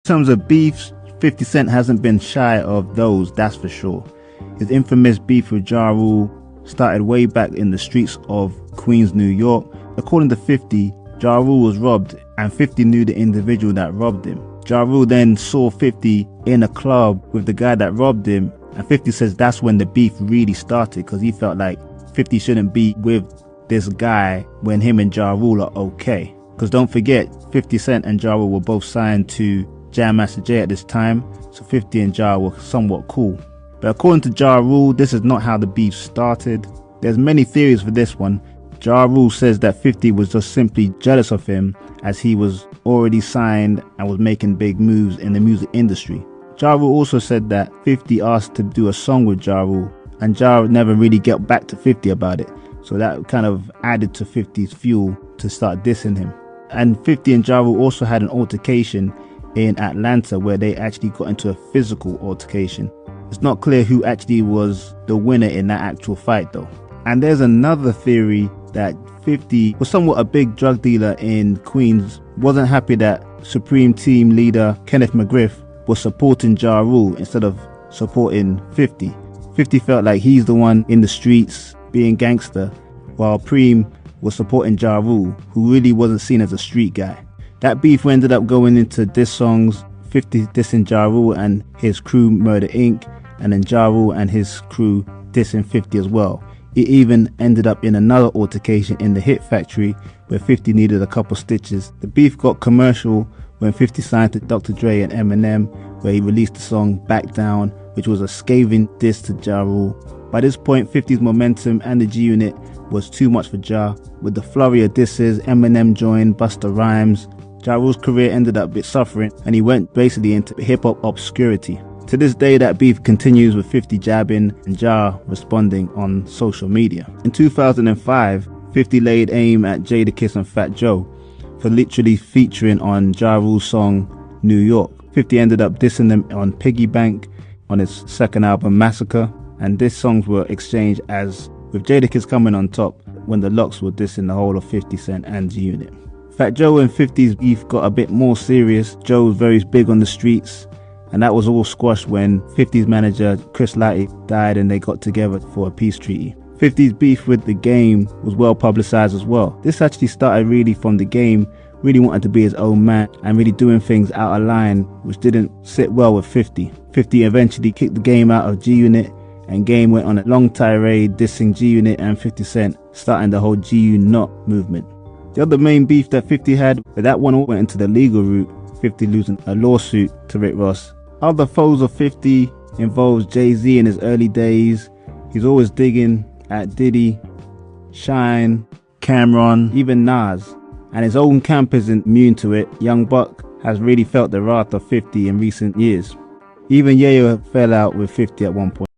terms of beefs, 50 Cent hasn't been shy of those, that's for sure. His infamous beef with Ja Rule started way back in the streets of Queens, New York. According to 50, Ja Rule was robbed and 50 knew the individual that robbed him. Ja Rule then saw 50 in a club with the guy that robbed him, and 50 says that's when the beef really started, because he felt like 50 shouldn't be with this guy when him and Ja Rule are okay. Because don't forget, 50 Cent and Ja Rule were both signed to Jam Master Jay at this time, so 50 and Ja were somewhat cool. But according to Ja Rule, this is not how the beef started. There's many theories for this one. Ja Rule says that 50 was just simply jealous of him as he was already signed and was making big moves in the music industry. Ja Rule also said that 50 asked to do a song with Ja Rule, and Ja never really got back to 50 about it. So that kind of added to 50's fuel to start dissing him. And 50 and Ja Rule also had an altercation in Atlanta where they actually got into a physical altercation. It's not clear who actually was the winner in that actual fight though. And there's another theory that 50 was somewhat a big drug dealer in Queens, wasn't happy that Supreme Team leader Kenneth McGriff was supporting Ja Rule instead of supporting 50. 50 felt like he's the one in the streets being gangster, while Preem was supporting Ja Rule, who really wasn't seen as a street guy. That beef ended up going into diss songs, 50 dissing Ja Rule and his crew Murder Inc., and then Ja Rule and his crew dissing 50 as well. It even ended up in another altercation in the Hit Factory where 50 needed a couple stitches. The beef got commercial when 50 signed to Dr. Dre and Eminem, where he released the song Back Down, which was a scathing diss to Ja Rule. By this point, 50's momentum and the G-Unit was too much for Ja. With the flurry of disses, Eminem joined Busta Rhymes. Ja Rule's career ended up a bit suffering, and he went basically into hip-hop obscurity. To this day, that beef continues with 50 jabbing and Ja responding on social media. In 2005, 50 laid aim at Jadakiss and Fat Joe for literally featuring on Ja Rule's song New York. 50 ended up dissing them on Piggy Bank on his second album Massacre, and these songs were exchanged as with Jadakiss coming on top when the Locks were dissing the whole of 50 Cent and G-Unit. Fat Joe and 50's beef got a bit more serious. Joe was very big on the streets, and that was all squashed when 50's manager Chris Lighty died and they got together for a peace treaty. 50's beef with the Game was well publicized as well. This actually started really from the Game really wanting to be his own man and really doing things out of line, which didn't sit well with 50. 50 eventually kicked the Game out of G-Unit, and Game went on a long tirade dissing G-Unit and 50 Cent, starting the whole G-U-Not movement. The other main beef that 50 had, but that one all went into the legal route, 50 losing a lawsuit to Rick Ross. Other foes of 50 involves Jay-Z in his early days. He's always digging at Diddy, Shine, Cameron, even Nas. And his own camp isn't immune to it. Young Buck has really felt the wrath of 50 in recent years. Even Yayo fell out with 50 at one point.